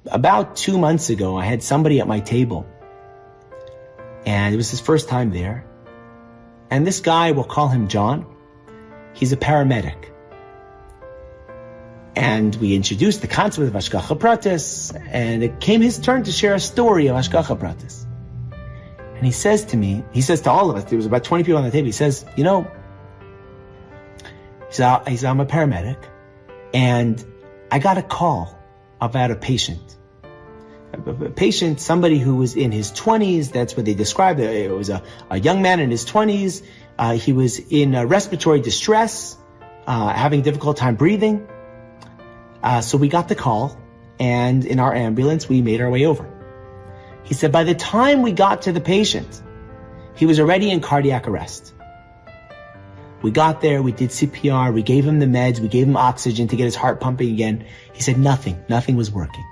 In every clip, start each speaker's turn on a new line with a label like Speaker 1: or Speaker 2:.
Speaker 1: about 2 months ago, I had somebody at my table, and it was his first time there. And this guy, we'll call him John, he's a paramedic. And we introduced the concept of Hashgacha Pratis, and it came his turn to share a story of Hashgacha Pratis. And he says to me, he says to all of us, there was about 20 people on the table, he says, I'm a paramedic, and I got a call about a patient. A patient, somebody who was in his 20s, that's what they described. It was a young man in his 20s. He was in respiratory distress, having a difficult time breathing. So we got the call, and in our ambulance, we made our way over. He said by the time we got to the patient, he was already in cardiac arrest. We got there, we did CPR, we gave him the meds, we gave him oxygen to get his heart pumping again. He said nothing was working.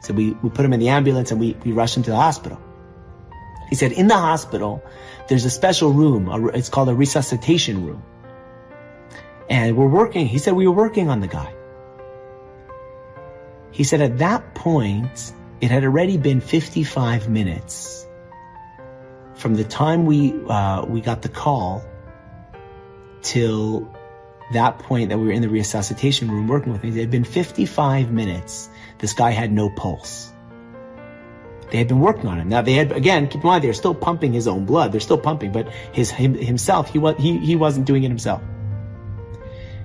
Speaker 1: So we put him in the ambulance and we rushed him to the hospital. He said in the hospital, there's a special room, it's called a resuscitation room. And he said we were working on the guy. He said at that point, it had already been 55 minutes from the time we got the call till that point that we were in the resuscitation room working with him. It had been 55 minutes. This guy had no pulse. They had been working on him. Now they had, again, keep in mind, they're still pumping his own blood. They're still pumping, but himself, he wasn't doing it himself.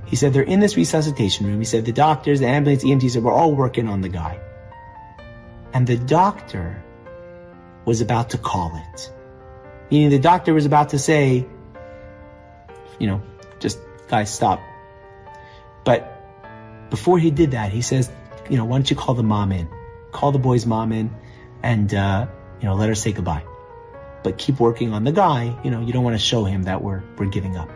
Speaker 1: He said they're in this resuscitation room. He said the doctors, the ambulance, EMTs, were all working on the guy. And the doctor was about to call it. Meaning the doctor was about to say, just guys, stop. But before he did that, he says, why don't you call the mom in? Call the boy's mom in and, let her say goodbye. But keep working on the guy. You don't want to show him that we're giving up.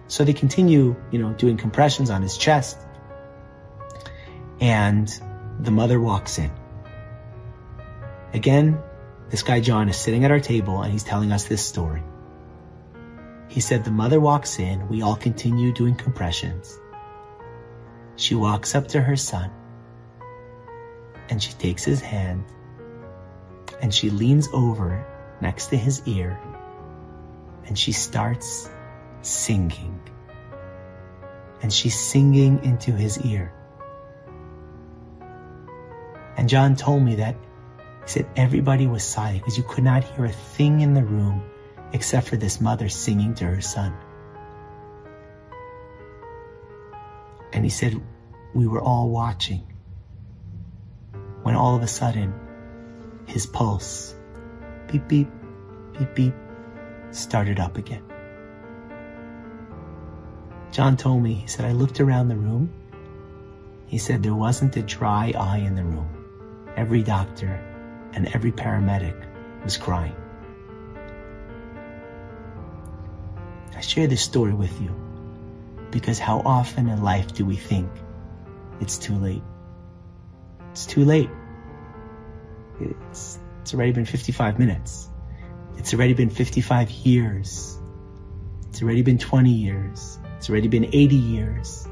Speaker 1: So they continue, doing compressions on his chest. And the mother walks in. Again, this guy John is sitting at our table and he's telling us this story. He said the mother walks in, we all continue doing compressions. She walks up to her son and she takes his hand and she leans over next to his ear and she starts singing. And she's singing into his ear. And John told me that, he said everybody was silent because you could not hear a thing in the room except for this mother singing to her son. And he said, we were all watching when all of a sudden his pulse, beep, beep, beep, beep, started up again. John told me, he said, I looked around the room. He said there wasn't a dry eye in the room. Every doctor and every paramedic was crying. I share this story with you because how often in life do we think it's too late? It's too late. It's already been 55 minutes. It's already been 55 years. It's already been 20 years. It's already been 80 years.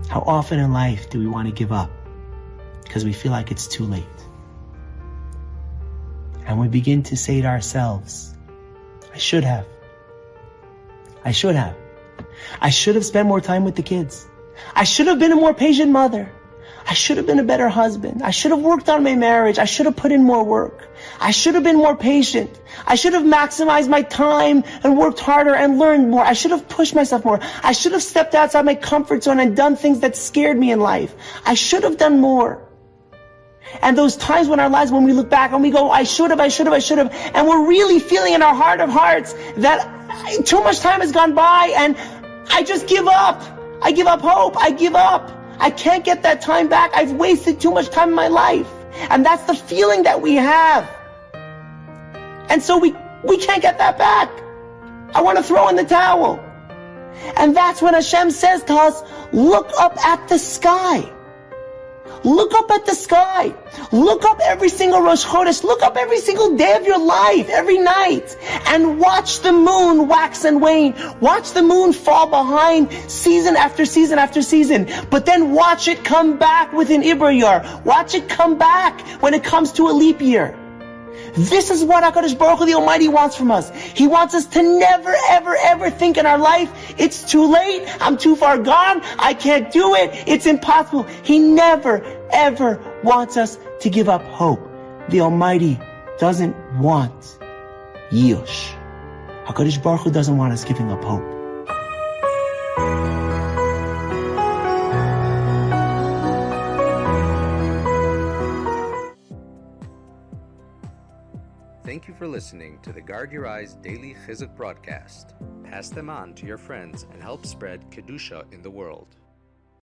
Speaker 1: How often in life do we want to give up because we feel like it's too late? And we begin to say to ourselves, I should have. I should have. I should have spent more time with the kids. I should have been a more patient mother. I should have been a better husband. I should have worked on my marriage. I should have put in more work. I should have been more patient. I should have maximized my time and worked harder and learned more. I should have pushed myself more. I should have stepped outside my comfort zone and done things that scared me in life. I should have done more. And those times when our lives, when we look back and we go, I should have, and we're really feeling in our heart of hearts that too much time has gone by and I just give up. I give up hope. I give up. I can't get that time back. I've wasted too much time in my life. And that's the feeling that we have. And so we can't get that back. I want to throw in the towel. And that's when Hashem says to us, look up at the sky. Look up at the sky. Look up every single Rosh Chodesh. Look up every single day of your life, every night. And watch the moon wax and wane. Watch the moon fall behind season after season after season. But then watch it come back within Ibrayar. Watch it come back when it comes to a leap year. This is what HaKadosh Baruch Hu, the Almighty, wants from us. He wants us to never, ever, ever think in our life, it's too late, I'm too far gone, I can't do it, it's impossible. He never, ever wants us to give up hope. The Almighty doesn't want Yush. HaKadosh Baruch Hu doesn't want us giving up hope.
Speaker 2: Thank you for listening to the Guard Your Eyes Daily Chizuk broadcast. Pass them on to your friends and help spread Kedusha in the world.